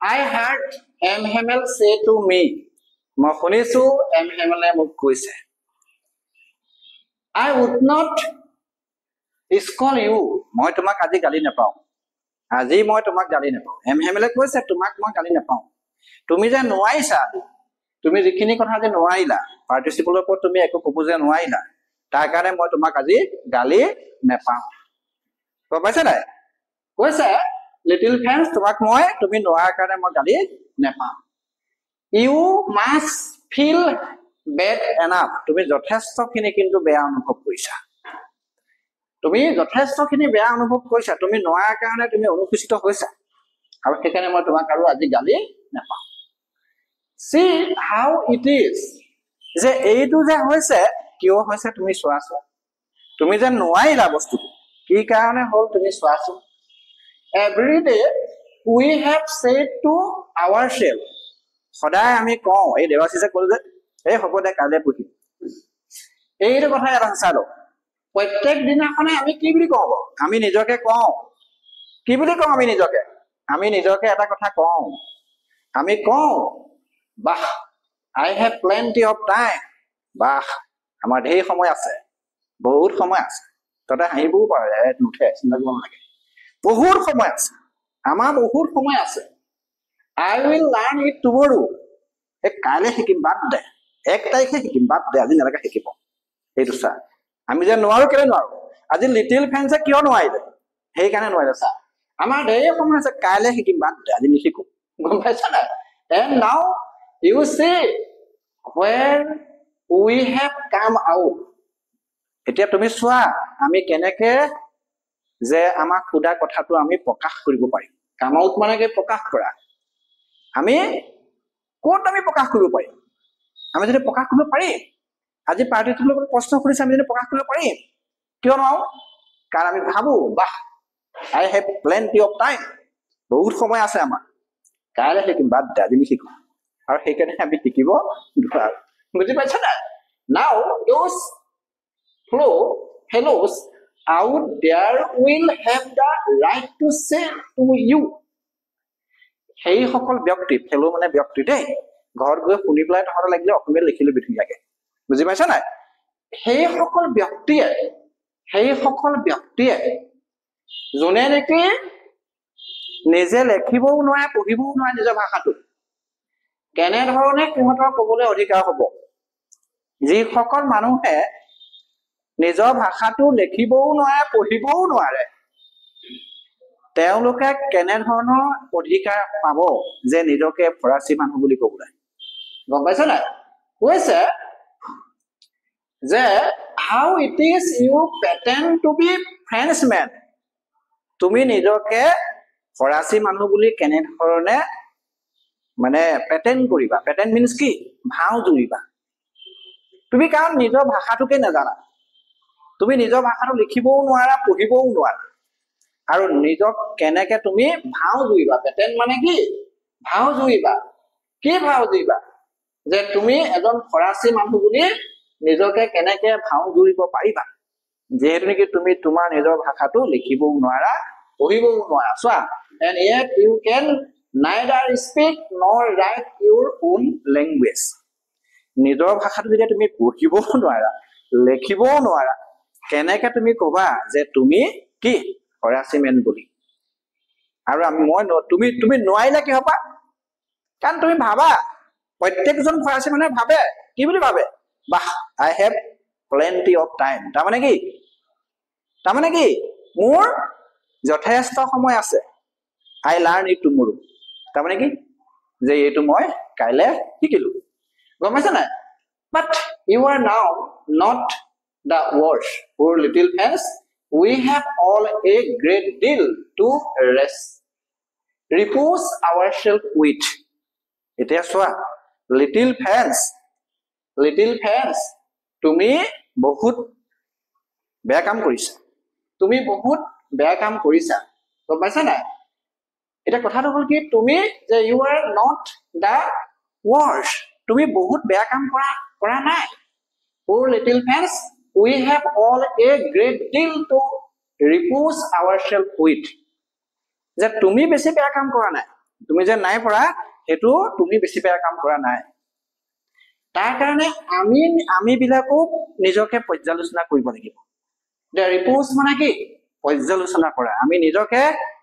I heard M. Hamel say to me, মই শুনিছো M. Hamel মোক কৈছে, I would not scold you, মই তোমাক আজি গালি নাপাওঁ, আজি মই তোমাক গালি নাপাওঁ। M. Hamel কৈছে তোমাক মই গালি নাপাওঁ, তুমি যে নোৱাৰিছা, তুমি যিখিনি কথা যে নোৱাৰিলা, পাৰ্টিচিপলৰ ওপৰত তুমি একো ক'ব যে নোৱাৰিলা, তাৰ কাৰণে মই তোমাক আজি গালি নাপাওঁ। গম পাইছা নাই? কৈছে লিটিল ফ্ৰেণ্ডছ, তোমাক মই তুমি নোৱাৰাৰ কাৰণে মই গালি নাপাওঁ। You must feel bad enough, তুমি যথেষ্টখিনি কিন্তু বেয়া অনুভৱ কৰিছা, তুমি যথেষ্টখিনি বেয়া অনুভৱ কৰিছা, তুমি নোৱাৰাৰ কাৰণে তুমি অনুসূচিত হৈছা, আৰু সেইকাৰণে মই তোমাক আৰু আজি গালি নাপাওঁ। See how it is, যে এইটো যে হৈছে কিয় হৈছে তুমি চোৱাচোন, তুমি যে নোৱাৰিলা বস্তুটো কি কাৰণে হ'ল তুমি চোৱাচোন। Every day we have said to ourselves, সদায় আমি কওঁ, এই দেৱাশিষে ক'লো যে এই হ'ব দে কাইলৈ পঢ়িম, এইটো কথা এটা চালো, প্ৰত্যেক দিনাখনে আমি কি বুলি কওঁ, আমি নিজকে কওঁ, কি বুলি কওঁ আমি নিজকে এটা কথা কওঁ, আমি কওঁ বাহ I have plenty of time, বাহ আমাৰ ঢেৰ সময় আছে, বহুত সময় আছে, ততে হাঁহিবও পাৰে নুঠে, চিন্তা কৰিব নালাগে, বহুত সময় আছে, আমাৰ বহুত সময় আছে। I will learn it tomorrow, কাইলৈ শিকিম, বাদ দে 1 তাৰিখে শিকিম, বাদ দে আজি নালাগে শিকিব। সেইটো চা, আমি যে নোৱাৰো কেলে নোৱাৰো, আজি লিটিল ফ্ৰেণ্ডছে কিয় নোৱাৰিলে, সেইকাৰণে নোৱাৰিলে চা, আমাৰ ঢেৰ সময় আছে, কাইলৈ শিকিম, বাদ দে আজি নিশিকো। গম পাইছা নাই? And now you see where we have come out, এতিয়া তুমি চোৱা আমি কেনেকে যে আমাক খুদা কথাটো আমি প্ৰকাশ কৰিব পাৰিম। কাম আউট মানে কি? প্ৰকাশ কৰা। আমি ক'ত আমি প্ৰকাশ কৰিব পাৰিম? আমি যদি প্ৰকাশ কৰিব পাৰিম, আজি পাৰ্টিটোৰ লগত প্ৰশ্ন কৰিছে, আমি যদি প্ৰকাশ কৰিব পাৰিম, কিয় নোৱাৰো? কাৰণ আমি ভাবো বাহ I have plenty of time, বহুত সময় আছে আমাৰ, কাইলৈ শিকিম, বাদ দে আজি নিশিকো, আৰু সেইকাৰণে আমি শিকিব নোৱাৰো। বুজি পাইছা নাই? Now those fellows out there will have the right to say to you, সেই সকল ব্যক্তি, ফেলো মানে ব্যক্তি দেই, ঘৰত গৈ শুনি পেলাই তহঁতে লাগিলে অসমীয়াত লিখিলে ধুনীয়াকে, বুজি পাইছা নাই? সেই সকল ব্যক্তিয়ে যোনে নেকি নিজে লেখিবও নোৱাৰে, পঢ়িবও নোৱাৰে নিজৰ ভাষাটো, কেনেধৰণে সিহঁতৰ কবলৈ অধিকাৰ হব? যিসকল মানুহে নিজৰ ভাষাটো লেখিবও নোৱাৰে, পঢ়িবও নোৱাৰে, তেওঁলোকে কেনেধৰণৰ অধিকাৰ পাব যে নিজকে ফৰাচী মানুহ বুলি কবলৈ? গম পাইছা নাই? কৈছে যে how it is you pretend to be Frenchman, তুমি নিজকে ফৰাচী মানুহ বুলি কেনেধৰণে মানে প্ৰেটেণ্ড কৰিবা? প্ৰেটেণ্ড মিন্স কি? ভাও জুৰিবা। তুমি কাৰণ নিজৰ ভাষাটোকে নাজানা, তুমি নিজৰ ভাষাটো লিখিবও নোৱাৰা, পঢ়িবও নোৱাৰা, আৰু নিজক কেনেকে তুমি ভাও জুৰিবা? প্ৰেটেণ্ড মানে কি? ভাও জুৰিবা। কি ভাও জুৰিবা? যে তুমি এজন ফৰাচী মানুহ বুলি নিজকে কেনেকে ভাও জুৰিব পাৰিবা, যিহেতু নেকি তুমি তোমাৰ নিজৰ ভাষাটো লিখিবও নোৱাৰা, পঢ়িবও নোৱাৰা। চোৱা, and yet you can neither speak nor write your own language, নিজৰ ভাষাটো যেতিয়া তুমি পঢ়িবও নোৱাৰা, লিখিবও নোৱাৰা, কেনেকে তুমি কবা যে তুমি কি ফৰাচী মেন বুলি? আৰু তুমি নোৱাৰিলে কি হবা? কাৰণ তুমি ভাবা, প্ৰত্যেকজন ফৰাচী মানুহে ভাবে, কি বুলি ভাবে? বাহ I have plenty of time, তাৰমানে কি? মোৰ যথেষ্ট সময় আছে। I learn it tomorrow, তাৰমানে কি? যে এইটো মই কাইলৈ শিকিলো। গম পাইছা নাই? But you are now not the worst, poor little friends, we have all a great deal to repose ourselves with. এতিয়া চোৱা, লিটিল ফ্ৰেণ্ডছ, তুমি বহুত বেয়া কাম কৰিছা, তুমি বহুত বেয়া কাম কৰিছা। গম পাইছা নাই? এতিয়া কথাটো হ'ল কি, তুমি যে you are not the worst, তুমি বহুত বেয়া কাম কৰা নাই। Poor little friends, we have all a great deal to repose ourselves with, যে তুমি বেছি বেয়া কাম কৰা নাই, তুমি যে নাই পৰা সেইটো তুমি বেছি বেয়া কাম কৰা নাই তাৰ কাৰণে আমি বিলাকো নিজকে পৰ্যালোচনা কৰিব লাগিব ৰিপোৰ্ট মানে কি পৰ্যালোচনা কৰা আমি নিজকে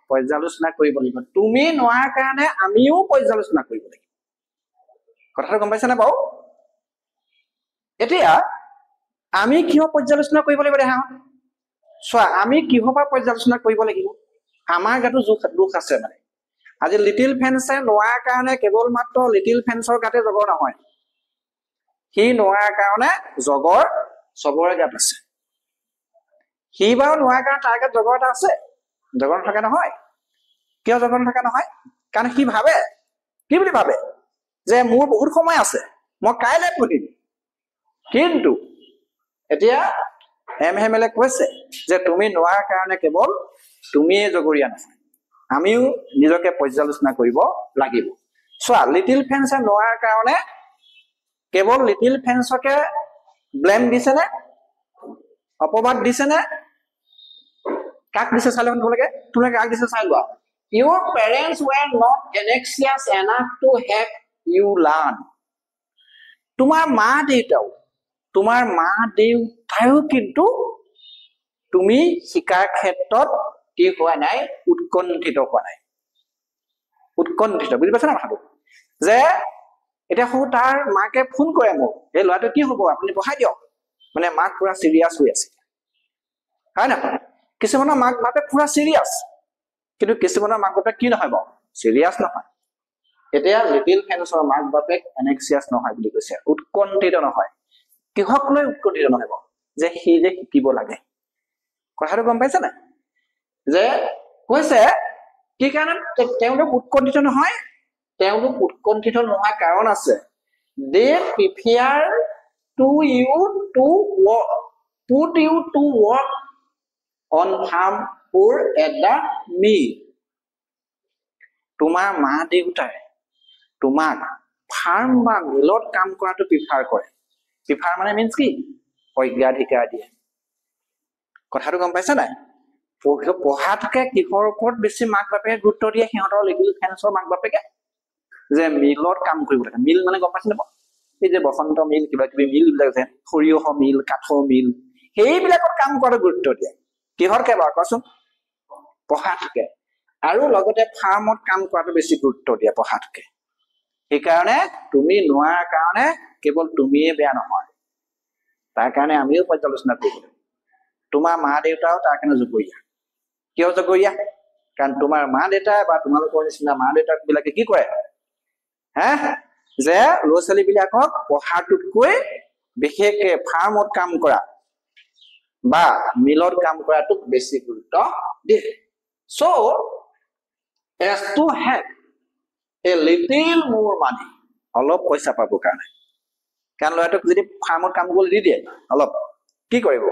পৰ্যালোচনা কৰিব লাগিব তুমি নোৱাৰ কাৰণে আমিও পৰ্যালোচনা কৰিব লাগিব কথাটো গম পাইছানে বাৰু এতিয়া আমি কিয় পৰ্যালোচনা কৰিব লাগিব দেখা চোৱা আমি কিহৰ পৰা পৰ্যালোচনা কৰিব লাগিব আমাৰ গাতো দুখ আছে মানে আজি লিটিল ফেন্সে নোৱাৰ কাৰণে কেৱল মাত্ৰ লিটিল ফেন্সৰ গাতে জগৰ নহয় সি নোৱাৰ কাৰণে জগৰ চবৰে গাত আছে সি বাৰু নোৱাৰ কাৰণে তাৰ গাত জগৰ এটা আছে জগৰ নথকা নহয় কিয় জগৰ নথকা নহয় কাৰণ সি ভাবে কি বুলি ভাবে যে মোৰ বহুত সময় আছে মই কাইলৈ পঢ়িম কিন্তু এতিয়া এমএলএ কৈছে যে তুমি নোৱাৰ কাৰণে কেৱল তুমিয়ে জগৰীয়া নহয় আমিও নিজকে পৰ্যালোচনা কৰিব লাগিব চোৱা লিটিল ফেন্সে নোৱাৰ কাৰণে কেৱল লিটিল ফেন্সকে ব্লেম দিছে নে অপবাদ দিছে নে কাক দিছে চাই লওক তোমালোকে কাক দিছে চাই লোৱা your parents were not anxious enough to have you learn তোমাৰ মা দেউতায়ো কিন্তু তুমি শিকাৰ ক্ষেত্ৰত কি হোৱা নাই উৎকণ্ঠিত হোৱা নাই উৎকণ্ঠিত বুজি পাইছা না কথাটো যে এতিয়া সৌ তাৰ মাকে ফোন কৰে মোক এই ল'ৰাটো কি হ'ব আপুনি পঢ়াই দিয়ক মানে মাক পুৰা চিৰিয়াছ হৈ আছে হয় নহয় কিছুমানৰ মাক বাপেক পুৰা চিৰিয়াছ কিন্তু কিছুমানৰ মাক বাপেক কি নহয় বাৰু চিৰিয়াছ নহয় এতিয়া লিটিল ফেন্সৰ মাক বাপেক এনেক্সিয়াছ নহয় বুলি কৈছে উৎকণ্ঠিত নহয় কিহক লৈ উৎকণ্ঠিত নহয় যে সি যে শিকিব লাগে কথাটো গম পাইছে নাই যে কৈছে কি কাৰণে তেওঁলোক উৎকণ্ঠিত নহয় তেওঁলোক উৎকণ্ঠিত নোহোৱাৰ কাৰণ আছে they prefer to you to put you to work on farm for at the mill তোমাৰ মা দেউতাই তোমাক ফাৰ্ম বা মিলত কাম কৰাটো প্ৰিফাৰ কৰে প্ৰিফাৰ মানে মিন্স কি অগ্ৰাধিকাৰ দিয়ে কথাটো গম পাইছা নাই পঢ়াতকে কিহৰ ওপৰত বেছি মাক বাপেকে গুৰুত্ব দিয়ে সিহঁতৰ লিটিল ফেন্সৰ মাক বাপেকে যে মিলত কাম কৰিব লাগে মিল মানে গম পাইছে নে এই যে বসন্ত মিল কিবা কিবি মিল বিলাক যে সৰিয়হ মিল কাঠৰ মিল সেইবিলাকত কাম কৰাটো গুৰুত্ব দিয়ে কিহৰকে বাৰু কোৱাচোন পঢ়াতকে আৰু লগতে ফাৰ্মত কাম কৰাটো বেছি গুৰুত্ব দিয়ে পঢ়াতকে সেইকাৰণে তুমি নোৱাৰ কাৰণে কেৱল তুমিয়ে বেয়া নহয় তাৰ কাৰণে আমিও পৰ্যালোচনা কৰিব লাগিব তোমাৰ মা দেউতাও তাৰ কাৰণে জগৰীয়া কিয় জগৰীয়া কাৰণ তোমাৰ মা দেউতা বা তোমালোকৰ নিচিনা মা দেউতাক বিলাকে কি কৰে যে ল'ৰা ছোৱালী বিলাকক পঢ়াটোতকৈ বিশেষকে ফাৰ্মত কাম কৰা বা মিলত কাম কৰাটোক বেছি গুৰুত্ব দিয়ে so as to have a little more money অলপ পইচা পাব কাৰণে কাৰণ ল'ৰাটোক যদি ফাৰ্মত কাম কৰিবলৈ দি দিয়ে অলপ কি কৰিব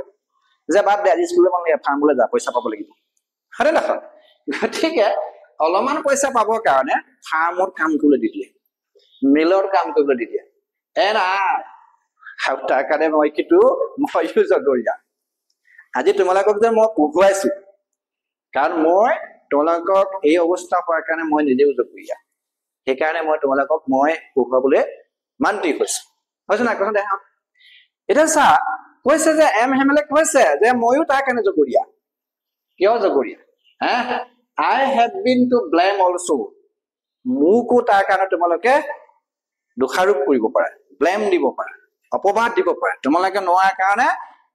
যে বাদ দে আজি স্কুললৈ মানে ফাৰ্মলৈ যা পইচা পাব লাগিব হয়নে নহয় গতিকে অলপমান পইচা পাবৰ কাৰণে ফাৰ্মত কাম কৰিবলৈ দি দিয়ে মিলৰ কাম কৰিবলৈ দি দিয়ে তাৰ কাৰণে মইও জগৰীয়া আজি তোমালোকক যে মই পঢ়ুৱাইছো কাৰণ মই তোমালোকক এই অৱস্থা হোৱাৰ কাৰণে মই নিজেও জগৰীয়া সেইকাৰণে মই তোমালোকক মই পঢ়ুৱাবলৈ মান্তি হৈছো হৈছে নাই কথা দেখা এতিয়া চা কৈছে যে এমএলএ কৈছে যে মইও তাৰ কাৰণে জগৰীয়া কিয় জগৰীয়া I have been to blame also মোকো তাৰ কাৰণে তোমালোকে দোষাৰোপ কৰিব পাৰা ব্লেম দিব পাৰা অপবাদ দিব পাৰা তোমালোকে নোৱাৰ কাৰণে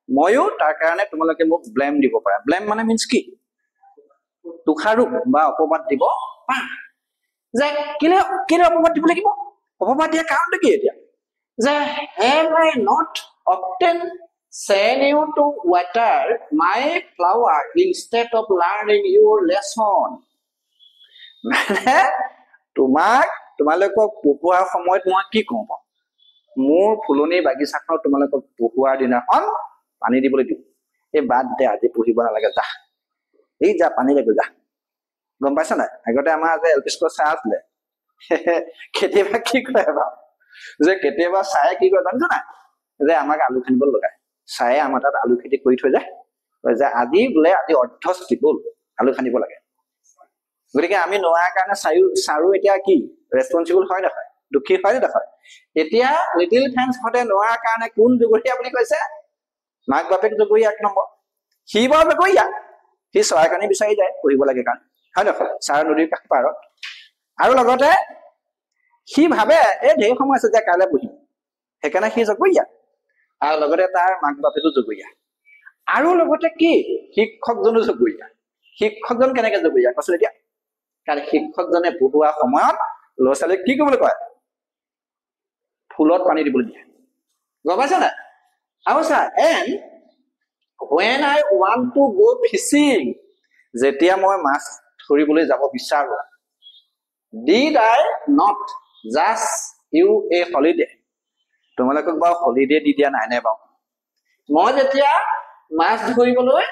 মইও তাৰ কাৰণে তোমালোকে মোক ব্লেম দিব পাৰা ব্লেম মানে মিন্স কি দোষাৰোপ বা অপবাদ দিব পাৰা যে কেলে অপবাদ দিব লাগিব অপবাদ দিয়া কাৰণটো কি এতিয়া যে have I not often send you to water my flower instead of learning your lesson মানে তোমালোকক পঢ়ুৱাৰ সময়ত মই কি কওঁ মোৰ ফুলনি বাগিচাখনত তোমালোকক পঢ়ুৱাৰ দিনাখন পানী দিবলৈ দিওঁ এই বাদ দে আজি পঢ়িব নালাগে যা এই যা পানী লাগিব যা গম পাইছা নাই আগতে আমাৰ যে এলপি স্কুলত চাহ আছিলে কেতিয়াবা কি কৰে বাৰু যে কেতিয়াবা চায়ে কি কৰে জানিছো নাই যে আমাক আলু খানিব লগায় চায়ে আমাৰ তাত আলু খেতি কৰি থৈ যায় যে আজি বোলে আজি অৰ্ধষ্টি বল আলু খানিব লাগে গতিকে আমি নোৱাৰাৰ কাৰণে চাৰু এতিয়া কি ৰেছপনচিবল হয় নহয়, দুখী হয় নহয়। এতিয়া লিটিল ফ্ৰেন্সহঁতে নোৱাৰাৰ কাৰণে কোন জগৰীয়া বুলি কৈছে? মাক বাপেক জগৰীয়া 1 নম্বৰ। সি বাৰু জগৰীয়া, সি চৰাইকণী বিচাৰি যায় পঢ়িব লাগে কাৰণে, হয় নহয়, চাৰ নদীৰ কাষ পাৰত। আৰু লগতে সি ভাবে এই ঢেৰ সময় আছে যে কাইলৈ পঢ়িম, সেইকাৰণে সি জগৰীয়া। আৰু লগতে তাৰ মাক বাপেকো জগৰীয়া। আৰু লগতে কি শিক্ষকজনো জগৰীয়া। শিক্ষকজন কেনেকে জগৰীয়া কৈছো এতিয়া? কাৰণ শিক্ষকজনে পঢ়োৱা সময়ত ল'ৰা ছোৱালীক কি কৰিবলৈ কয়? ফুলত পানী দিবলৈ দিয়ে, গম পাইছা নাই? আৰু চা, and when I want to go fishing, যেতিয়া মই মাছ ধৰিবলৈ যাব বিচাৰো, did I not just you a holiday? তোমালোকক বাৰু হলিডে দি দিয়া নাই নে বাৰু? মই যেতিয়া মাছ ধৰিবলৈ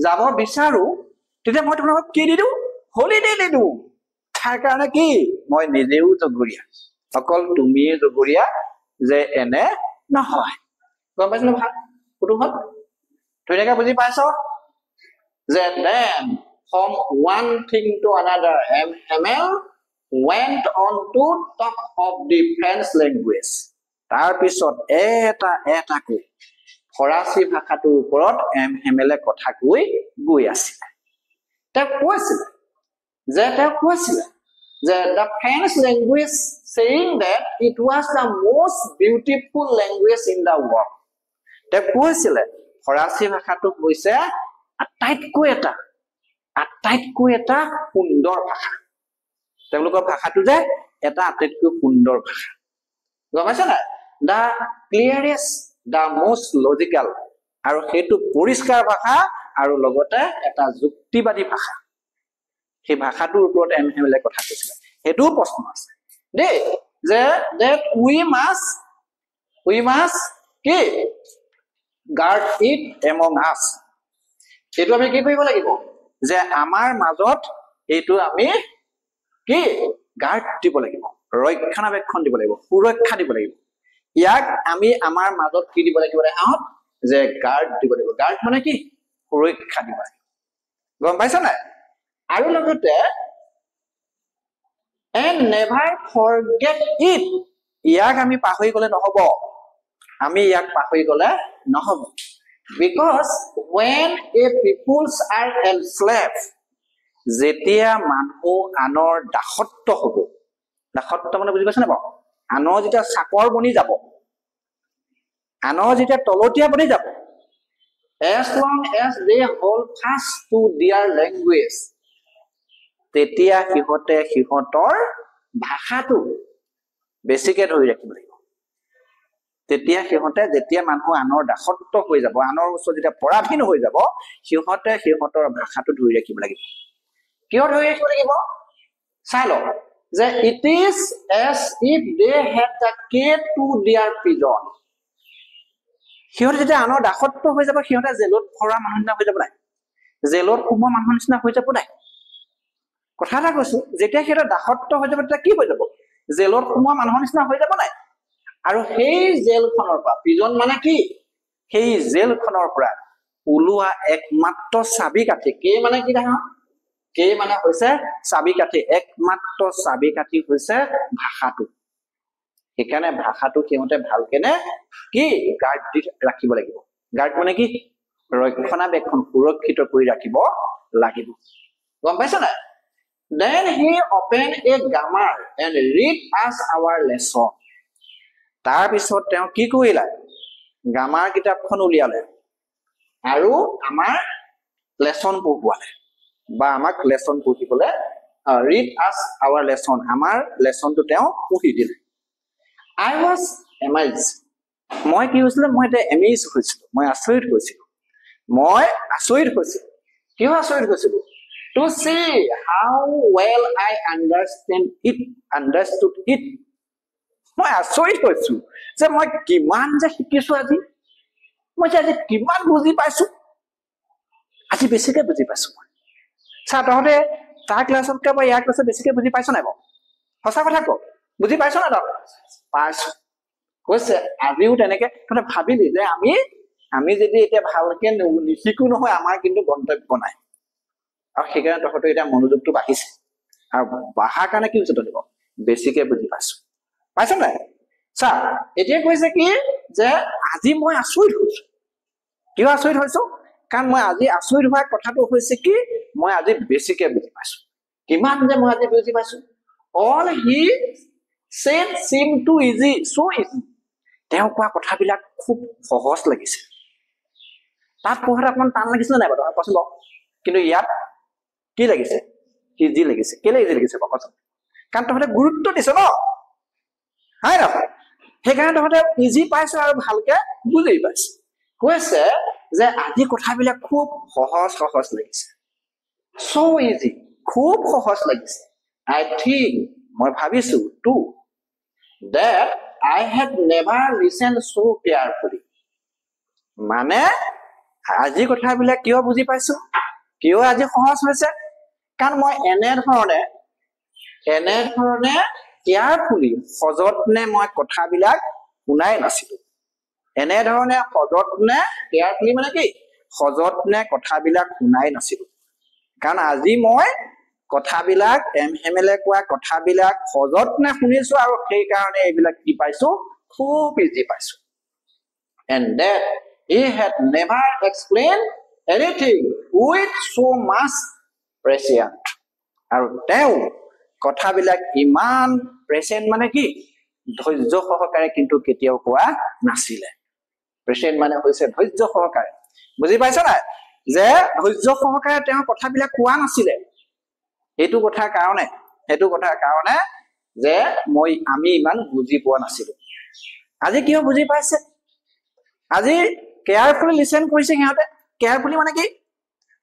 যাব বিচাৰো তেতিয়া মই তোমালোকক কি দি দিওঁ? হলিডে দি দিওঁ। তাৰ কাৰণে কি মই নিজেও জগৰীয়া, অকল তুমিয়ে জগৰীয়া যে এনে নহয়। গম পাইছ নে? ভাল কুটুমত ধুনীয়াকে বুজি পাইছ যে then from one thing to another ML went on to talk of the French language. তাৰ পিছত এটাকৈ ফৰাচী ভাষাটোৰ ওপৰত ML কথা কৈ গৈ আছিলে। তেওঁ কৈছিলে যে the French language, saying that it was the most beautiful language in the world. তেওঁ কৈছিলে ফৰাচী ভাষাটো হৈছে আটাইতকৈ এটা সুন্দৰ ভাষা। তেওঁলোকৰ ভাষাটো যে এটা আটাইতকৈ সুন্দৰ ভাষা, গম পাইছা নাই? the clearest, the most logical, আৰু সেইটো পৰিষ্কাৰ ভাষা আৰু লগতে এটা যুক্তিবাদী ভাষা। সেই ভাষাটোৰ ওপৰত ML কথা কৈছিলে। সেইটোও প্ৰশ্ন আছে দেই, যে that we must কি guard it among us. এইটো আমি কি কৰিব লাগিব? যে আমাৰ মাজত এইটো আমি কি গাৰ্ড দিব লাগিব, ৰক্ষণাবেক্ষণ দিব লাগিব, সুৰক্ষা দিব লাগিব। ইয়াক আমি আমাৰ মাজত কি দিব লাগিব? যে গাৰ্ড দিব লাগিব। গাৰ্ড মানে কি? সুৰক্ষা দিব লাগিব। গম পাইছা নাই? আৰু লগতে and never forget it, ইয়াক আমি পাহৰি গলে নহব। because when a peoples are enslaved, যেতিয়া মানুহ আনৰ দাসত্ব হব, দাসত্ব মানে বুজি পাইছা নে বাৰু? আনৰ যেতিয়া চাকৰ বনি যাব, আনৰ যেতিয়া তলতীয়া বনি যাব, as long as they hold fast to their language, তেতিয়া সিহঁতে সিহঁতৰ ভাষাটো বেছিকে ধৰি ৰাখিব লাগিব। তেতিয়া সিহঁতে যেতিয়া মানুহ আনৰ দাসত্ব হৈ যাব, আনৰ ওচৰত যেতিয়া পৰাধীন হৈ যাব, সিহঁতে সিহঁতৰ ভাষাটো ধৰি ৰাখিব লাগিব। কিয় ধৰি ৰাখিব লাগিব? চাই লওক যে it is as if they had the key to their prison. সিহঁতে যেতিয়া আনৰ দাসত্ব হৈ যাব, সিহঁতে জেলত ভৰা মানুহ নিচিনা হৈ যাব নাই? জেলত সোমোৱা মানুহৰ নিচিনা হৈ যাব নাই? কথা এটা কৈছো, যেতিয়া সিহঁতৰ দাসত্ব হৈ যাব তেতিয়া কি হৈ যাব? জেলত সোমোৱা মানুহৰ নিচিনা হৈ যাব নাই? আৰু সেই জেলখনৰ পৰা, প্ৰিজন মানে কি? সেই জেলখনৰ পৰা ওলোৱা একমাত্ৰ চাবিকাঠি, কে মানে কি দেখা? কে মানে হৈছে চাবিকাঠি, একমাত্ৰ চাবিকাঠি হৈছে ভাষাটো। সেইকাৰণে ভাষাটো সিহঁতে ভালকেনে কি গাৰ্ড দি ৰাখিব লাগিব। গাৰ্ড মানে কি? ৰক্ষণাবেক্ষণ, সুৰক্ষিত কৰি ৰাখিব লাগিব। গম পাইছা নাই? Then he opened a grammar and read us our lesson. তাৰ পিছত তেওঁ কি কৰিলে? গ্ৰামাৰ কিতাপখন উলিয়ালে আৰু আমাৰ লেসন পঢ়ুৱালে, বা আমাক লেসন পঢ়িবলৈ read us our lesson, আমাৰ লেসনটো তেওঁ পঢ়ি দিলে। I was amazed. মই কি হৈছিল? মই এটা amazed হৈছিলো, মই আচৰিত হৈছিলো। কিয় আচৰিত হৈছিলো? To see how well I understood it. মই আচৰিত হৈছো যে মই কিমান যে শিকিছো আজি, মই আজি কিমান বুজি পাইছো, আজি বেছিকে বুজি পাইছো মই। চা, তহঁতে তাৰ ক্লাছতকে বা ইয়াৰ ক্লাছত বেছিকে বুজি পাইছ নাই বাৰু? সঁচা কথা ক, বুজি পাইছ না? তহঁতে পাইছো কৈছে। আজিও তেনেকে তহঁতে ভাবিলি যে আমি যদি এতিয়া ভালকে নিশিকো নহয়, আমাৰ কিন্তু গন্তব্য নাই। আৰু সেইকাৰণে তহঁতৰ এতিয়া মনোযোগটো বাঢ়িছে। আৰু বাহাৰ কাৰণে কি হৈছে তই বেছিকে বুজি পাইছো পাইছ নাই চা এতিয়া কৈছে কি যে আজি মই আচৰিত হৈছো কিয় আচৰিত হৈছো কাৰণ মই আজি আচৰিত হোৱা কথাটো হৈছে কি মই আজি বেছিকে বুজি পাইছো কিমান যে মই আজি বুজি পাইছো all he said seemed too easy so easy তেওঁ কোৱা কথাবিলাক খুব সহজ লাগিছে তাত পঢ়াত অকমান টান লাগিছিল নাই বাৰু কোৱাচোন কিন্তু ইয়াত কি লাগিছে ইজি লাগিছে কেলে ইজি লাগিছে কোৱাচোন কাৰণ তহঁতে গুৰুত্ব দিছ ন হয় নহয় সেইকাৰণে তহঁতে ইজি পাইছ আৰু ভালকে বুজি পাইছ কৈছে যে আজি কথাবিলাক খুব সহজ সহজ লাগিছে so easy খুব সহজ লাগিছে I think মই ভাবিছো too that I had never listened so carefully মানে আজি কথাবিলাক কিয় বুজি পাইছো কিয় আজি সহজ হৈছে কাৰণ মই এনেধৰণে কেয়াৰফুলি সযত্নে মই কথাবিলাক শুনাই নাছিলো এনেধৰণে সযত্নে কেয়াৰফুলি মানে কি সযত্নে কথাবিলাক শুনাই নাছিলো কাৰণ আজি মই কথাবিলাক এমএলএ কোৱা কথাবিলাক সযত্নে শুনিছো আৰু সেই কাৰণে এইবিলাক কি পাইছো খুব ইজি পাইছো and that he had never explained anything with so much precision আৰু তেওঁ কথাবিলাক ইমান প্ৰেজেন্ট মানে কি ধৈৰ্য সহকাৰে কিন্তু কেতিয়াও কোৱা নাছিলে প্ৰেজেন্ট মানে হৈছে ধৈৰ্য সহকাৰে বুজি পাইছ নাই যে ধৈৰ্য সহকাৰে তেওঁ কথাবিলাক কোৱা নাছিলে এইটো কথাৰ কাৰণে যে আমি ইমান বুজি পোৱা নাছিলো আজি কিয় বুজি পাইছে আজি কেয়াৰফুলি লিসেন কৰিছে সিহঁতে কেয়াৰফুলি মানে কি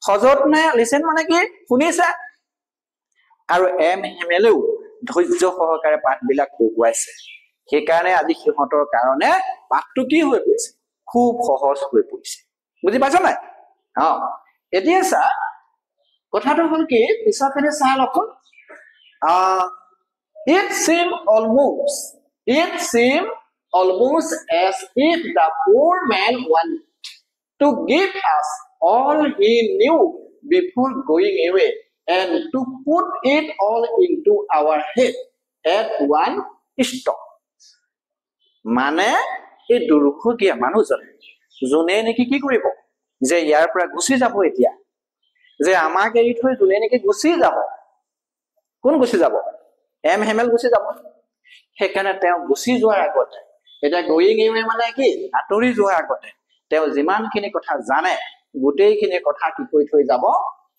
সযত্নে লিসেন মানে কি শুনিছে আৰু এমএলএও ধৈৰ্য সহকাৰে পাঠবিলাক পঢ়ুৱাইছে সেইকাৰণে আজি সিহঁতৰ কাৰণে পাঠটো কি হৈ পৰিছে খুব সহজ হৈ পৰিছে বুজি পাইছ নাই এতিয়া চা কথাটো হল কি পিছৰখিনি চাই লওকচোন it seemed almost as if the poor man wanted to give us all he knew before going away and to put it all into our head at one stop মানে এই দুৰ্ভগীয়া মানুহজনে যোনে নেকি কি কৰিব যে ইয়াৰ পৰা গুচি যাব এতিয়া যে আমাক এৰি থৈ যোনে নেকি গুচি যাব কোন গুচি যাব এমএল গুচি যাব সেইকাৰণে তেওঁ গুচি যোৱাৰ আগতে এটা গোয়িং এৱে মানে কি আতৰি যোৱাৰ আগতে তেওঁ যিমানখিনি কথা জানে গোটেইখিনি কথা কি কৈ থৈ যাব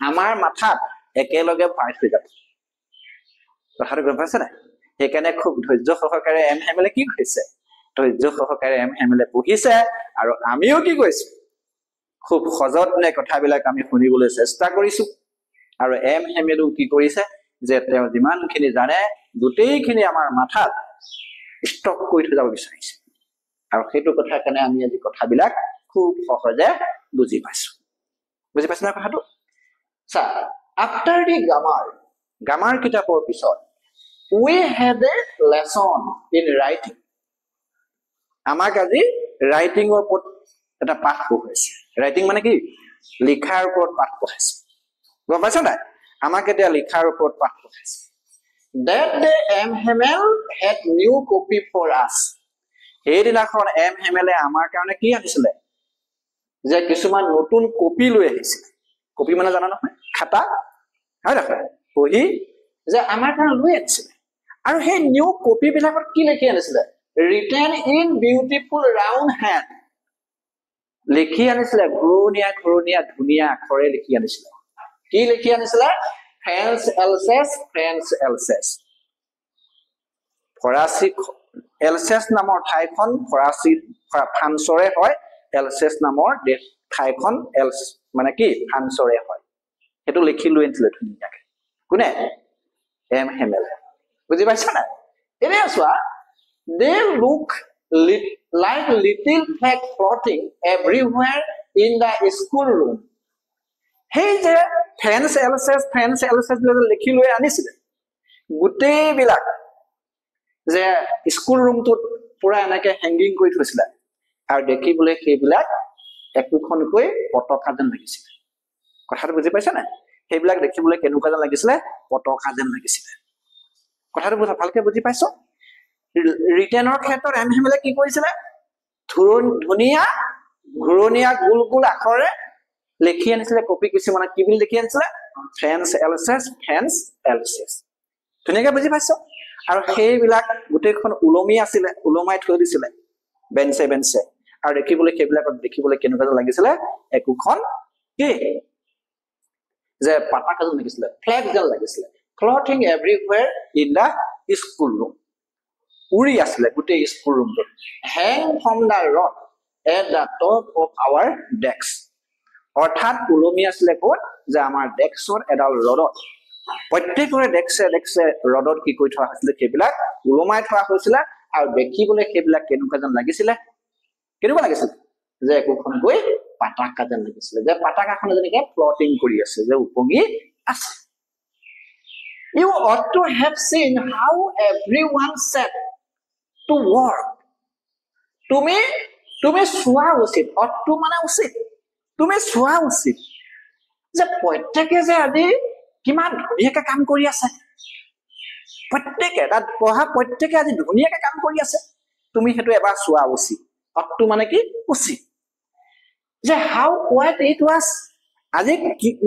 আমাৰ মাথাত একেলগে ভৰাই থৈ যাব কথাটো গম পাইছে নাই সেইকাৰণে খুব ধৈৰ্য সহকাৰে এমএলএ কি কৈছে ধৈৰ্য সহকাৰে এমএলএ পঢ়িছে আৰু আমিও কি কৈছো খুব সযত্নে কথাবিলাক আমি শুনিবলৈ চেষ্টা কৰিছো আৰু এমএলএও কি কৰিছে যে তেওঁ যিমানখিনি জানে গোটেইখিনি আমাৰ মাথাত ষ্টক কৰি থৈ যাব বিচাৰিছে আৰু সেইটো কথাৰ কাৰণে আমি আজি কথাবিলাক খুব সহজে বুজি পাইছো না কথাটো চা আফটাৰ দি গ্ৰামাৰ কিতাপৰ পিছত we had a lesson in writing আমাক আজি ৰাইটিংৰ ওপৰত এটা পাঠ পঢ়াইছে ৰাইটিং মানে কি লিখাৰ ওপৰত পাঠ পঢ়াইছে গম পাইছ নাই আমাক এতিয়া লিখাৰ ওপৰত পাঠ পঢ়াইছে that day MML had new copy for us সেইদিনাখন MML আমাৰ কাৰণে কি আনিছিলে যে কিছুমান নতুন কপি লৈ আহিছিল কপি মানে জানা নহয় খাতা হয় নহয় বহি যে আমাৰ কাৰণে লৈ আহিছিলে আৰু সেই নিউ কপি বিলাকত কি লিখি আনিছিলে written in beautiful round hand লিখি আনিছিলে ঘূৰণীয়া ধুনীয়া আখৰে লিখি আনিছিলে কি লিখি আনিছিলে ফ্ৰেন্স এলচেছ ফৰাচী এলচেছ নামৰ ঠাইখন ফৰাচী ফ্ৰান্সৰে হয় এলচেছ নামৰ ঠাইখন এলচ মানে কি ফ্ৰান্সৰে হয় সেইটো লিখি লৈ আনিছিলে ধুনীয়াকে কোনে এমএল বুজি পাইছা না এতিয়া চোৱা they look like little flag floating everywhere in the school room hey je fans LSS লিখি লৈ আনিছিলে গোটেই বিলাক যে স্কুল ৰুমটোত পুৰা এনেকে হেংগিং কৰি থৈছিলে আৰু দেখিবলৈ সেইবিলাক একোখনকৈ পতাকা যেন লাগিছিলে কথাটো বুজি পাইছা না সেইবিলাক দেখিবলৈ কেনেকুৱা যেন লাগিছিলে পতাকা যেন লাগিছিলে কথাটো ভালকে বুজি পাইছো ৰিটেনৰ ক্ষেত্ৰত এমহেমলে কি কৰিছিলে ধুনীয়া ঘূৰণীয়া গোল গোল আখৰে লিখি আনিছিলে কপি কিছুমানে কি বুলি লিখি আনিছিলে ফ্ৰেন্স এলচেছ ধুনীয়াকে বুজি পাইছো আৰু সেইবিলাক গোটেইখন ওলমাই থৈ দিছিলে বেঞ্চে আৰু দেখিবলৈ কেনেকুৱা লাগিছিলে একোখন কি যে পতাকা যেন লাগিছিলে ফ্লেগ যেন লাগিছিলে floating everywhere in the school room উৰি আছিলে গোটেই স্কুল ৰুমটোত hang from the rod at the top of our desk অৰ্থাৎ ওলমি আছিলে ক'ত যে আমাৰ ডেস্কৰ এডাল ৰডত প্ৰত্যেকৰে ডেস্কে ৰডত কি কৰি থোৱা হৈছিলে সেইবিলাক ওলমাই থোৱা হৈছিলে আৰু দেখিবলৈ সেইবিলাক কেনেকুৱা যেন লাগিছিলে যে একোখন গৈ পতাকা যেন লাগিছিলে যে পতাকাখন যেনেকে ফ্লটিং কৰি আছে যে উপঙি আছে You ought to have seen how everyone said to work. তুমি চোৱা উচিত অট্টু মানে উচিত তুমি চোৱা উচিত যে প্ৰত্যেকে যে আজি কিমান ধুনীয়াকে কাম কৰি আছে প্ৰত্যেকে তাত পঢ়া প্ৰত্যেকে আজি ধুনীয়াকে কাম কৰি আছে তুমি সেইটো এবাৰ চোৱা উচিত অট্টু মানে কি উচিত যে how quiet it was আজি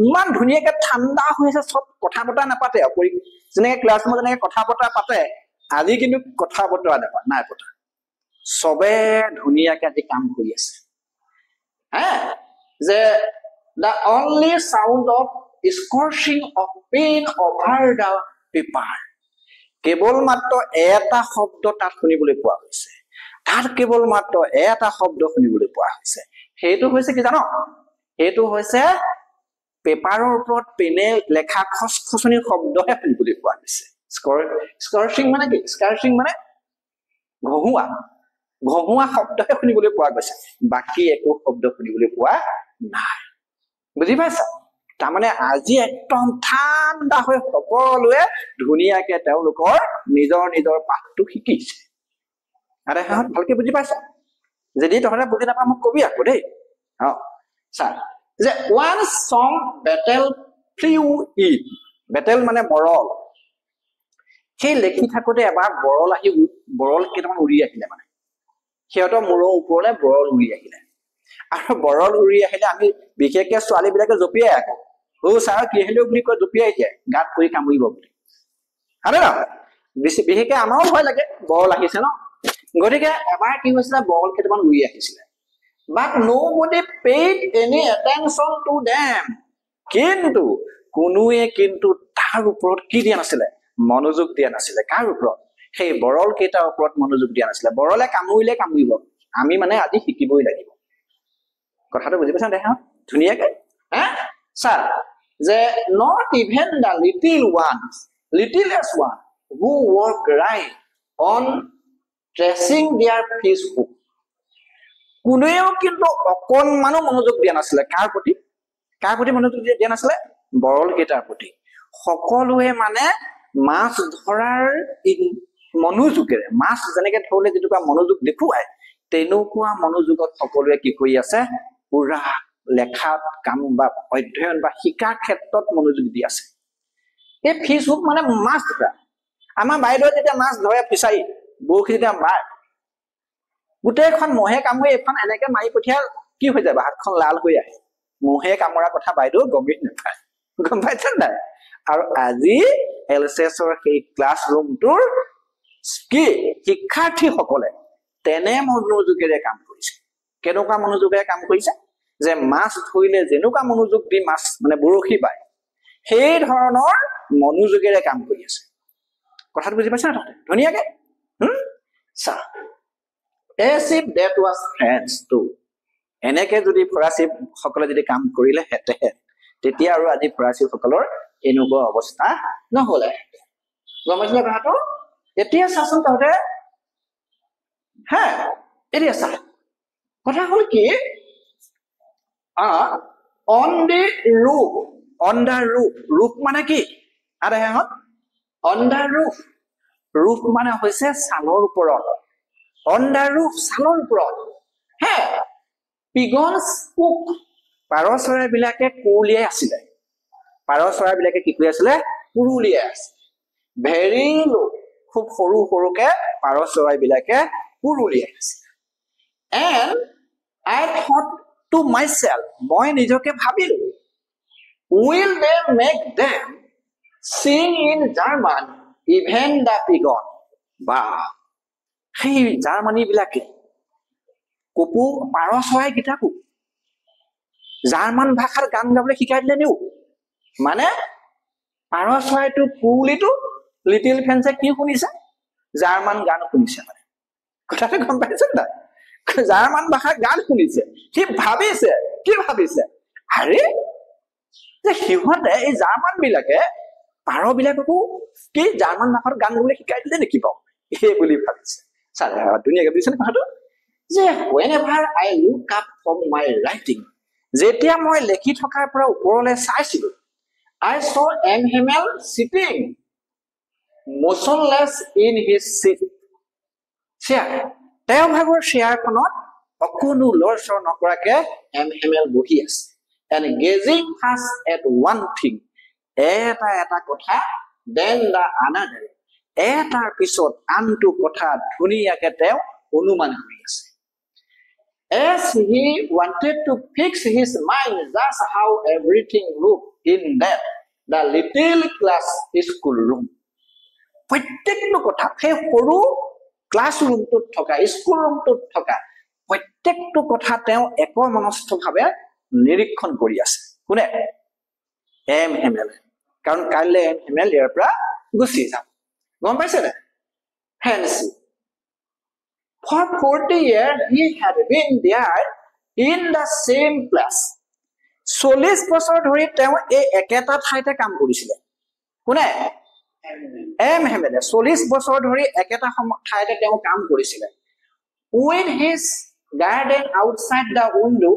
ইমান ধুনীয়াকে ঠাণ্ডা হৈ আছে সব কথা বতৰা নাপাতে যেনেকে ক্লাছৰুমত যেনেকে কথা বতৰা পাতে আজি কিন্তু কথা বতৰা নাই পতা সবে ধুনীয়াকে আজি কাম কৰি আছে যে the only sound of scorching of pain over the paper কেৱল মাত্ৰ এটা শব্দ তাত শুনিবলৈ পোৱা হৈছে তাত কেৱল মাত্ৰ এটা শব্দ শুনিবলৈ পোৱা হৈছে সেইটো হৈছে কি জানো সেইটো হৈছে পেপাৰৰ ওপৰত পেনে লেখা খচখচনি শব্দহে শুনিবলৈ পোৱা গৈছে স্কৰ্চিং মানে কি স্কাৰ্চিং মানে ঘহুৱা শব্দহে শুনিবলৈ পোৱা গৈছে বাকি একো শব্দ শুনিবলৈ পোৱা নাই বুজি পাইছা তাৰমানে আজি একদম ঠাণ্ডা হৈ সকলোৱে ধুনীয়াকে তেওঁলোকৰ নিজৰ পাঠটো শিকিছে আৰে হা ভালকে বুজি পাইছা যদি তহঁতে বুজি নাপা মোক কবি আকৌ দেই ছাৰ যে one song battle flew in battle মানে বৰল সেই লেখি থাকোতে এবাৰ বৰল কেইটামান উৰি আহিলে মানে সিহঁতৰ মূৰৰ ওপৰলৈ বৰল উৰি আহিলে আৰু বৰল উৰি আহিলে আমি বিশেষকে ছোৱালী বিলাকে জপিয়াই আকৌ ছাৰ কি আহিলেও বুলি কৈ জপিয়াই দিয়ে গাত কৰি কামুৰিব বুলি হয়নে নহয় বিশেষকে আমাৰো ভয় লাগে বৰল আহিছে ন গতিকে এবাৰ কি হৈছিলে বৰল কেইটামান উৰি আহিছিলে But nobody paid any attention to them. কিন্তু কোনোৱে কিন্তু তাৰ ওপৰত কি দিয়া নাছিলে মনোযোগ দিয়া নাছিলে কাৰ ওপৰত সেই বৰল কেইটাৰ ওপৰত মনোযোগ দিয়া নাছিলে বৰলে কামুৰিলে কামুৰিব আমি মানে আজি শিকিবই লাগিব কথাটো বুজি পাইছা দেখা ধুনীয়াকে ছাৰ যে not even the littlest one who work right on tracing their Facebook কোনেও কিন্তু অকণমানো মনোযোগ দিয়া নাছিলে কাৰ প্ৰতি মনোযোগ দিয়া নাছিলে বৰল কেইটাৰ প্ৰতি সকলোৱে মানে মাছ ধৰাৰ মনোযোগেৰে মাছ যেনেকে ধৰলে যেনেকুৱা মনোযোগ দেখুৱায় তেনেকুৱা মনোযোগত সকলোৱে কি কৰি আছে পুৰা লেখাত কাম বা অধ্যয়ন বা শিকাৰ ক্ষেত্ৰত মনোযোগ দি আছে এই ফিছহুক মানে মাছ ধৰা আমাৰ বাইদেৱে যেতিয়া মাছ ধৰে ফিচাৰী বৰশী যেতিয়া মাৰে গোটেইখন মহে কামুৰি এখন এনেকে মাৰি পঠিয়াল কি হৈ যাব হাতখন লাল হৈ আহে মহে কামুৰা কথা বাইদেউ গমেই নাপায় গম পাইছে নাই আৰু আজি এলচেছৰ সেই ক্লাছ ৰুমটোৰ কি শিক্ষাৰ্থীসকলে তেনে মনোযোগেৰে কাম কৰিছে কেনেকুৱা মনোযোগেৰে কাম কৰিছে যে মাছ ধৰিলে যেনেকুৱা মনোযোগ দি মাছ মানে বৰশী বায় সেই ধৰণৰ মনোযোগেৰে কাম কৰি আছে কথাটো বুজি পাইছা না ধুনীয়াকে চা as if that was friends too এনেকে যদি ফৰাচী সকলে যদি কাম কৰিলে হেতেহে তেতিয়া আৰু আজি ফৰাচী সকলৰ এনেকুৱা অৱস্থা নহলে গম পাইছিলা কথাটো এতিয়া চাচোন তহঁতে এতিয়া চা কথা হল কি on the roof মানে কি আৰে হ্যাঁ on the roof মানে হৈছে ছালৰ ওপৰত on the roof ছালৰ ওপৰত pigeons spoke পাৰ চৰাই বিলাকে কুলিয়াই আছিলে পাৰ চৰাইবিলাকে কি কৰি আছিলে কুৰুলিয়াই আছে ভেৰি লো খুব সৰু সৰুকে পাৰ চৰাইবিলাকে কুৰুলিয়াই আছে and I thought to myself মই নিজকে ভাবিলো will they make them sing in German even the pigeon বা সেই জাৰ্মানী বিলাকে কপু পাৰ চৰাই কিটাকো জাৰ্মান ভাষাৰ গান গাবলৈ শিকাই দিলে নিও মানে পাৰ চৰাইটো কুলিটো লিটিল ফেন্সে কি শুনিছে জাৰ্মান গান শুনিছে মানে কথাটো গম পাইছে না জাৰ্মান ভাষাৰ গান শুনিছে কি ভাবিছে আৰে যে সিহঁতে এই জাৰ্মান বিলাকে পাৰ বিলাককো কি জাৰ্মান ভাষাৰ গান গাবলৈ শিকাই দিলে নেকি পাও এই বুলি ভাবিছে চাৰে ধুনীয়াকে বুজিছে কথাটো যে whenever I look up from my writing যেতিয়া মই লেখি থকাৰ পৰা ওপৰলৈ চাইছিলো I saw M. Hemel sitting motionless in his seat chair তেওঁ ভাগৰ চেয়াৰখনত অকণো লৰচৰ নকৰাকে M. Hemel বহি আছে and gazing fast at one thing এটা কথা then the another এটাৰ পিছত আনটো কথা ধুনীয়াকে তেওঁ অনুমান কৰি আছে as he wanted to fix his mind just how everything looked in that the little class school room প্ৰত্যেকটো কথা সেই সৰু ক্লাছৰুমটোত থকা স্কুল ৰুমটোত থকা প্ৰত্যেকটো কথা তেওঁ একমনস্থভাৱে নিৰীক্ষণ কৰি আছে কোনে এম হেমেল কাৰণ কাইলৈ এম হেমেল ইয়াৰ পৰা গুচি যাব গম পাইছে না fancy for 40 years he had been there in the same place 40 বছৰ ধৰি তেওঁ এই একেটা ঠাইতে কাম কৰিছিল কোনে এম হেমেল 40 বছৰ ধৰি একেটা ঠাইতে তেওঁ কাম কৰিছিল with his garden outside the window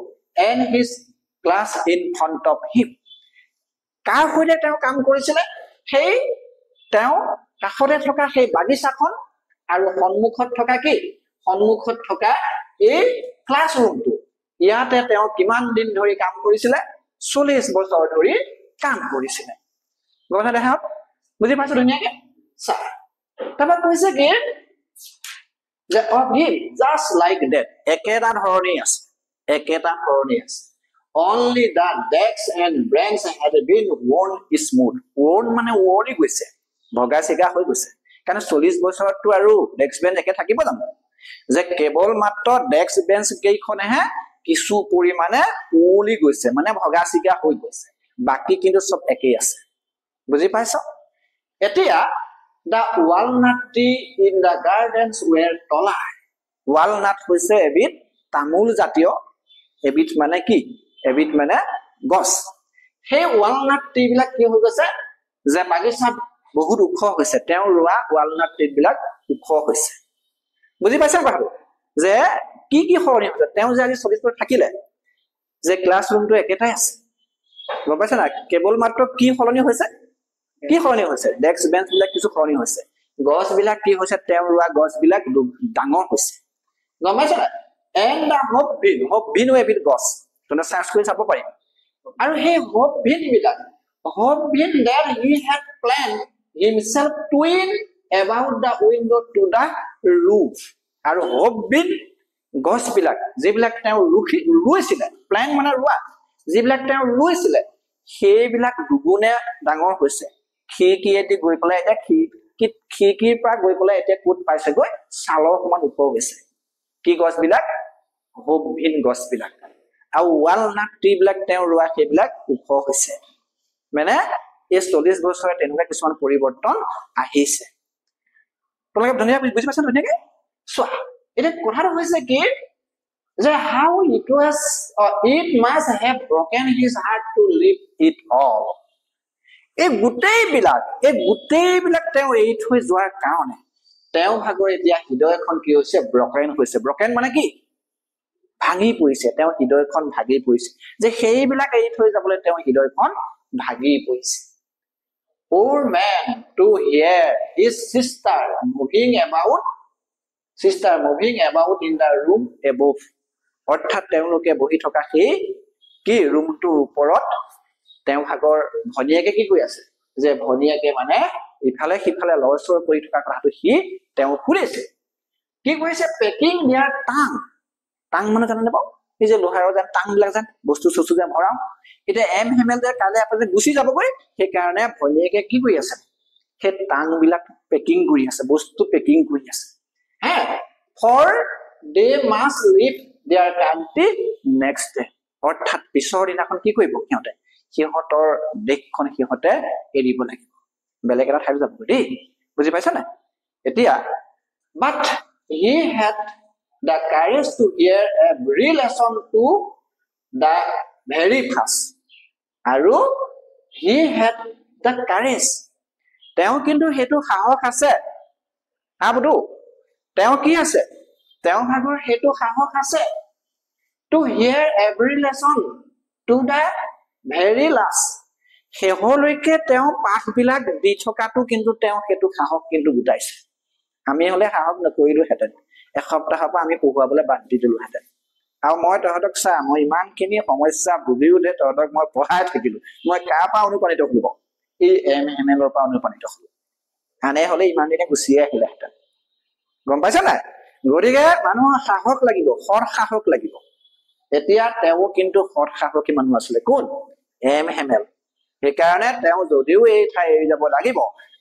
and his class in front of him কাৰ হৈতে তেওঁ কাম কৰিছিল সেই তেওঁ কাষতে থকা সেই বাগিচাখন আৰু সন্মুখত থকা কি সন্মুখত থকা এই ক্লাছৰুমটো ইয়াতে তেওঁ কিমান দিন ধৰি কাম কৰিছিল 40 বছৰ ধৰি কাম কৰিছিল কথা দেখা বুজি পাইছো ধুনীয়াকে চা তবা কৈছে কি যে of him just like that একেটা ধৰণেই আছে only the decks and branches had been worn smooth worn মানে worn গৈছে ভগা চিগা হৈ গৈছে কাৰণ 40 বছৰটো আৰু ডেস্ক বেঞ্চ একে থাকিব জানো যে কেৱল মাত্ৰ ডেস্ক বেঞ্চ কেইখনেহে কিছু পৰিমাণে ওলি গৈছে মানে ভগা চিগা হৈ গৈছে বাকি কিন্তু সব একেই আছে বুজি পাইছ এতিয়া the walnut tree in the gardens were taller walnut হৈছে এবিধ তামোল জাতীয় এবিধ মানে কি এবিধ মানে গছ সেই walnut tree বিলাক কি হৈ গৈছে যে বাগিচাত বহুত উখ হৈছে তেওঁ ৰোৱা walnut tree বিলাক উখ হৈছে বুজি পাইছা কথাটো যে কি সলনি হৈছে তেওঁ যে আজি 40 বছৰ থাকিলে যে ক্লাছৰুমটো একেটাই আছে গম পাইছা না কেৱল মাত্ৰ কি সলনি হৈছে ডেস্ক বেঞ্চ বিলাক কিছু সলনি হৈছে গছ বিলাক কি হৈছে তেওঁ ৰোৱা গছ বিলাক ডাঙৰ হৈছে গম পাইছা না and the hope bean এবিধ গছ তোমরা সার্চ কৰি চাব পাৰিম আৰু সেই hope bean that he had planned himself twin about the window to the roof আৰু hope bean গছ বিলাক যেবিলাক তেওঁ ৰুইছিল প্ল্যান মানে ৰোৱা যেবিলাক তেওঁ ৰুইছিল সেইবিলাক দুগুণে ডাঙৰ হৈছে খিৰিকিয়েদি গৈ পেলাই এটা খিৰিকিৰ পৰা গৈ পেলাই এতিয়া কোট পাইছে গৈ সালৰ সমান ওখ হৈছে কি গছ বিলাক hope bean গছ বিলাক আৰু walnut tree বিলাক তেওঁ ৰোৱা সেইবিলাক ওখ হৈছে মানে এই 40 বছৰত তেনেকুৱা কিছুমান পৰিৱৰ্তন আহিছে তোমালোকে ধুনীয়াকৈ বুজি পাইছা ধুনীয়াকৈ চোৱা এটা কথাটো হৈছে কি যে how it must have broken his heart to leave it all এই গোটেই বিলাক তেওঁ এৰি থৈ যোৱাৰ কাৰণে তেওঁ ভাগৰ এতিয়া হৃদয়খন কি হৈছে ব্ৰকেন মানে কি ভাঙি পৰিছে তেওঁ হৃদয়খন ভাগি পৰিছে যে সেইবিলাক এৰি থৈ যাবলৈ তেওঁ হৃদয়খন ভাগি পৰিছে poor man to hear his sister moving about in the room above অৰ্থাৎ তেওঁলোকে বহি থকা সেই কি ৰুমটোৰ ওপৰত তেওঁ ভাগৰ ভনীয়েকে কি কৈ আছে যে ভনীয়েকে মানে ইফালে সিফালে লৰচৰ কৰি থকা কথাটো তেওঁ শুনিছে কি কৰিছে পেকিং দিয়াৰ টাং মানে জানে নাপাওঁ এই যে লোহাৰৰ যেন টাং বিলাক যেন বস্তু চস্তু যেন ভৰাও এতিয়া এম হেমেল যে কাইলৈ আপুনি গুচি যাবগৈ সেইকাৰণে ভনীয়েকে কি কৰি আছে সেই টাং বিলাক পেকিং কৰি আছে বস্তু পেকিং কৰি আছে he for they must leave their country next day অৰ্থাৎ পিছৰ দিনাখন কি কৰিব সিহঁতৰ দেশখন সিহঁতে এৰিব লাগিব বেলেগ এটা ঠাইত যাব দেই বুজি পাইছা নাই এতিয়া but he had the courage to hear every lesson to the very first আৰু he had the courage তেওঁ কিন্তু হেতু সাহস আছে আবুদু তেওঁ কি আছে তেওঁ ভাগৰ হেতু সাহস আছে to hear every lesson to the very last শেহলৈকে তেওঁ পাঠবিলাক দি থকাটো কিন্তু তেওঁ হেতু সাহস কিন্তু গোটাইছে আমি হলে সাহস নকৰিলো হেতেন এসপ্তাহৰ পৰা আমি পঢ়ুৱাবলৈ বাদ দি দিলো হেতেন আৰু মই তহঁতক চা মই ইমানখিনি সমস্যা ভুগিওলে তহঁতক মই পঢ়াই থাকিলো মই কাৰ পৰা অনুপ্ৰাণিত হলো এই এম হেমেলৰ পৰা অনুপ্ৰাণিত হলো আনে হলে ইমান দিনে গুচিয়ে আহিলে হেতেন গম পাইছা নাই গতিকে মানুহৰ সাহস লাগিব সৎ সাহস লাগিব এতিয়া তেওঁ কিন্তু সৎ সাহসী মানুহ আছিলে কোন এম হেমেল সেইকাৰণে তেওঁ যদিও এই ঠাই এৰি যাব লাগিব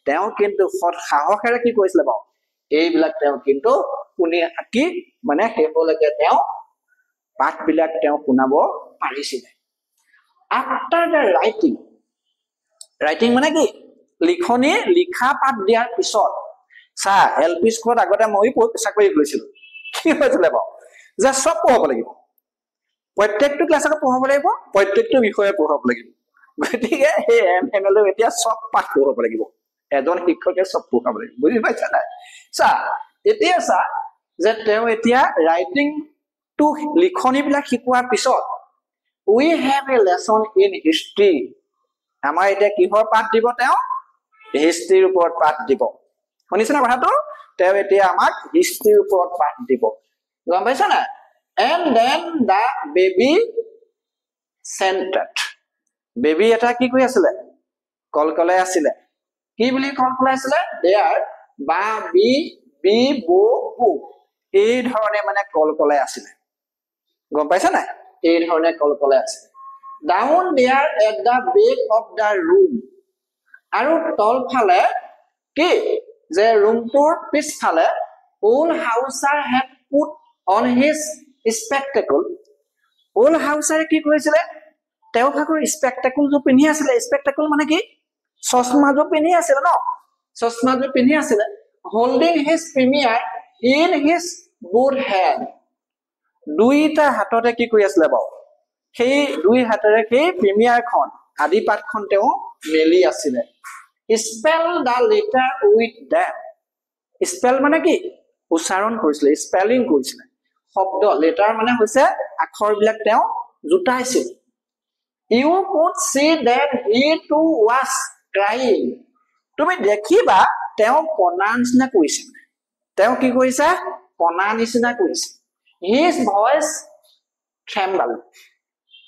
তেওঁ কিন্তু সৎ সাহসেৰে কি কৰিছিলে বাৰু এইবিলাক তেওঁ কিন্তু শুনি কি মানে শেষলৈকে তেওঁ পাঠবিলাক তেওঁ শুনাব পাৰিছিলে আফটাৰ দ্য ৰাইটিং মানে কি লিখনি লিখা পাঠ দিয়াৰ পিছত চা এলপি স্কুলত আগতে মই চাকৰি কৰিছিলো কি হৈছিলে বাৰু যে চব পঢ়াব লাগিব প্ৰত্যেকটো ক্লাছতে পঢ়াব লাগিব প্ৰত্যেকটো বিষয়ে পঢ়াব লাগিব গতিকে সেই এম হেমেলে এতিয়া চব পাঠ পঢ়াব লাগিব এজন শিক্ষকে চব পঢ়াব লাগিব বুজি পাইছা নাই চা এতিয়া চা যে তেওঁ এতিয়া ৰাইটিং টু লিখনিবিলাক শিকোৱাৰ পিছত we have a lesson in history আমাৰ এতিয়া কিহৰ পাঠ দিব তেওঁ হিষ্ট্ৰীৰ ওপৰত পাঠ দিব শুনিছেনে কথাটো তেওঁ এতিয়া আমাক হিষ্ট্ৰীৰ ওপৰত পাঠ দিব গম পাইছা না and then the baby chanted baby এটা কি কৰি আছিলে কলকলাই আছিলে কি বুলি কলকলাই আছিলে দেয়াৰ বা বি বি বো বু এই ধৰণে মানে কলকলাই আছিলে গম পাইছা নাই এই ধৰণে কলকলাই আছিলে down there at the back of the room আৰু তলফালে কি যে ৰুমটোৰ পিছফালে old Hauser had put on his spectacle old হাউচাৰে কি কৰিছিলে তেওঁ ভাগৰ স্পেক্টেকলযোৰ পিন্ধি আছিলে স্পেক্টেকল মানে কি চশমাযোৰ পিন্ধি আছিলে ন চশমাযোৰ পিন্ধি আছিলে holding his premier in his both hand দুইটা হাততে কি কৰি আছিলে বাৰু সেই দুই হাতেৰে সেই প্ৰিমিয়াৰখন আদি পাঠখন তেওঁ মেলি আছিলে spell the letter with them spell মানে কি উচ্চাৰণ কৰিছিলে স্পেলিং কৰিছিলে শব্দ লেটাৰ মানে হৈছে আখৰবিলাক তেওঁ জুটাইছিল you could see that he too was crying তুমি দেখিবা তেওঁ কণা নিচিনা কৰিছে তেওঁ কি কৰিছে কণা নিচিনা কৰিছে his voice trembled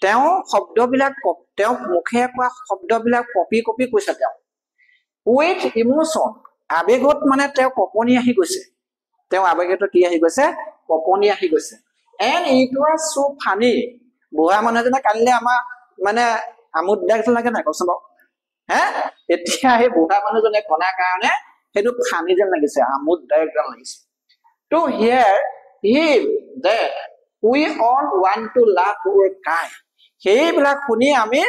তেওঁ শব্দবিলাক তেওঁ মুখে কোৱা শব্দবিলাক কপি কপি কৈছে তেওঁ with emotion আবেগত মানে তেওঁ কপনি আহি গৈছে তেওঁ আবেগত কি আহি গৈছে কপনি আহি গৈছে and it was so funny বুঢ়া মানুহজনে কালিলে আমাৰ মানে আমোদদায়ক লাগে নাই কচোন বাৰু হে এতিয়া সেই বুঢ়া মানুহজনে কণাৰ কাৰণে সেইটো ফানি যেন লাগিছে আমোদদায়ক যেন লাগিছে to hear him that we all want to laugh or cry সেইবিলাক শুনি আমি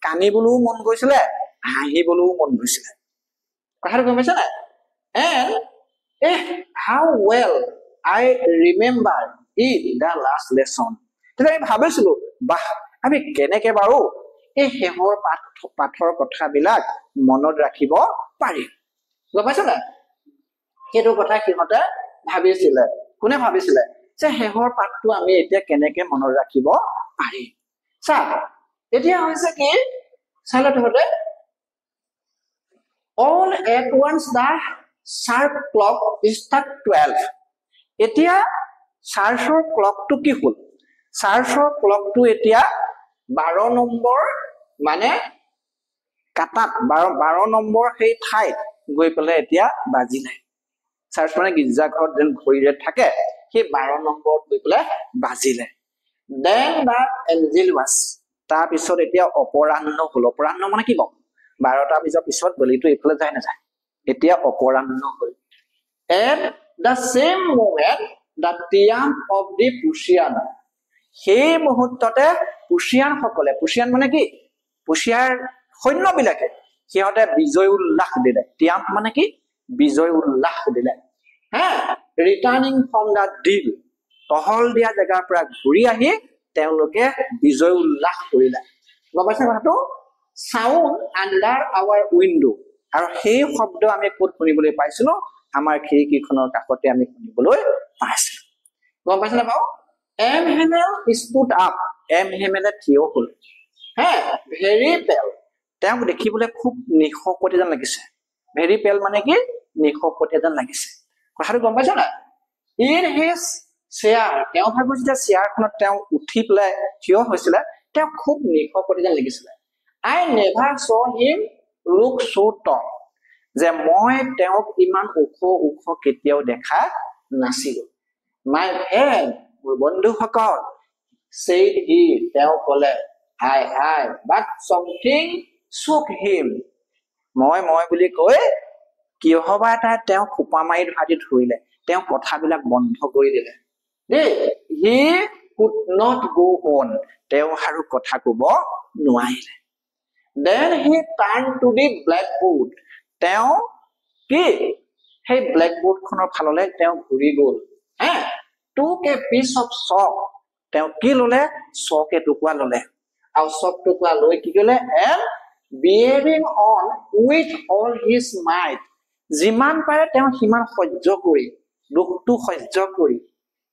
কানিবলৈও মন গৈছিলে হাঁহিবলৈও মন গৈছিলে কথাটো গম পাইছা নাই and how well I remember it the last lesson তেতিয়া আমি ভাবিছিলো বাহ আমি কেনেকে বাৰু এই হেমৰ পাঠৰ কথাবিলাক মনত ৰাখিব পাৰিম গম পাইছা নাই সেইটো কথা সিহঁতে ভাবিছিলে কোনে ভাবিছিলে যে হেমৰ পাঠটো আমি এতিয়া কেনেকে মনত ৰাখিব পাৰিম চা এতিয়া হৈছে কি চালে তহঁতে all at once the sharp clock struck 12 এতিয়া চাৰ্চৰ ক্লকটো কি হ'ল চাৰ্চৰ ক্লকটো এতিয়া 12 নম্বৰ মানে কাটাত 12 নম্বৰ সেই ঠাইত গৈ পেলাই এতিয়া বাজিলে চাৰ্চ মানে গীৰ্জাঘৰত যেন ঘড়ীৰে থাকে সেই 12 নম্বৰত গৈ পেলাই বাজিলে then that angel was তাৰ পিছত এতিয়া অপৰাহ্ন হল অপৰাহ্ন মানে কি কম 12টা বজাৰ পিছত বলিটো এইফালে যায় না যায় এতিয়া অপৰাহ্ন হল and the same moment the triumph of the Prussian সেই মুহূৰ্ততে পুছিয়ান সকলে পুছিয়ান মানে কি পুছিয়াৰ সৈন্যবিলাকে সিহঁতে বিজয় উল্লাস দিলে triumph মানে কি বিজয় উল্লাস দিলে হা ৰিটাৰ্নিং ফ্ৰম দা ডিল টহল দিয়া জায়গাৰ পৰা ঘূৰি আহি তেওঁলোকে বিজয় উল্লাস কৰিলে গম পাইছে কথাটো সাউন্ড আন্ডাৰ আৱাৰ উইন্ডো আৰু সেই শব্দ আমি ক'ত শুনিবলৈ পাইছিলো আমাৰ খিৰিকীখনৰ কাষতে আমি শুনিবলৈ পাইছিলো গম পাইছে না বাও M Hamel stood up M হেমেলে থিয় হ'ল হা ভেৰি পেল তেওঁক দেখিবলৈ খুব নিশকতি যেন লাগিছে ভেৰি পেল মানে কি নিশকতি যেন লাগিছে কথাটো গম পাইছা না ইন হিজ চেয়াৰ তেওঁ ভাগৰ যেতিয়া চেয়াৰখনত তেওঁ উঠি পেলাই থিয় হৈছিলে তেওঁ খুব নিশকতি যেন লাগিছিলে I never saw him look so tall যে মই তেওঁক ইমান ওখ কেতিয়াও দেখা নাছিলো my friend মোৰ বন্ধুসকল said he তেওঁ ক'লে I but something shook him মই বুলি কৈ কিহবা এটা তেওঁ খোপা মাৰি ধৰিলে তেওঁ কথাবিলাক বন্ধ কৰি দিলে দেই he could not go on তেওঁ আৰু কথা ক'ব নোৱাৰিলে then he turned to the blackboard তেওঁ কি সেই blackboard খনৰ ফাললৈ তেওঁ ঘূৰি গ'ল হা took a piece of chalk তেওঁ কি ললে chalk এটুকুৰা ললে আৰু chalk টুকুৰা লৈ কি কৰিলে and bearing on with all his might যিমান পাৰে তেওঁ সিমান সহ্য কৰি দুখটো সহ্য কৰি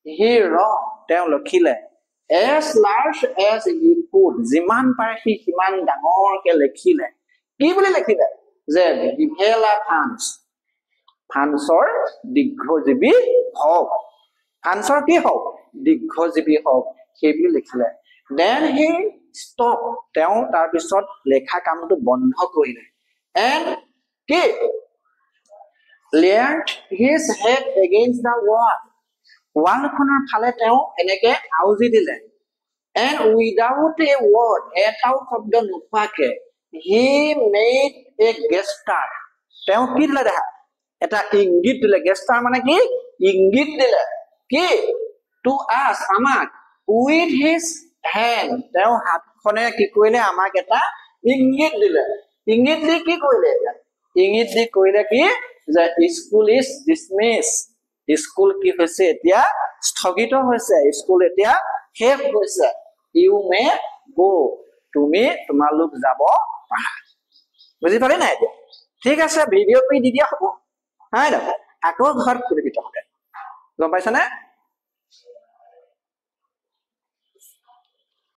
he wrote তেওঁ লিখিলে as large as he could যিমান পাৰে সি সিমান ডাঙৰকে লিখিলে কি বুলি লিখিলে যে বিভেলা ফান্সৰ দীৰ্ঘজীৱী হওক ফান্সৰ কি হওক দীৰ্ঘজীৱী হওক সেই বুলি লিখিলে then he stopped তেওঁ তাৰ পিছত লেখা কামটো বন্ধ কৰিলে and কি leaned his head against the wall ৱালখনৰ ফালে তেওঁ এনেকে আউজি দিলে and without a word এটাও শব্দ নোকোৱাকে he made a gesture তেওঁ কি দিলে দেখা এটা ইংগিত দিলে gesture মানে কি ইংগিত দিলে কি to us আমাক with his hand তেওঁ হাতখনে কি কৰিলে আমাক এটা ইংগিত দিলে ইংগিত দি কি কৰিলে ইংগিত দি কৰিলে কি যে স্কুল ইজ dismissed স্কুল কি হৈছে এতিয়া স্থগিত হৈছে স্কুল এতিয়া শেষ হৈছে you may go তুমি তোমালোক যাব পাৰা বুজি পালে নাই ঠিক আছে ভিডিঅ' কৰি দি দিয়া হ'ব হয় না আকৌ ঘৰত কৰিবি তহঁতে গম পাইছা না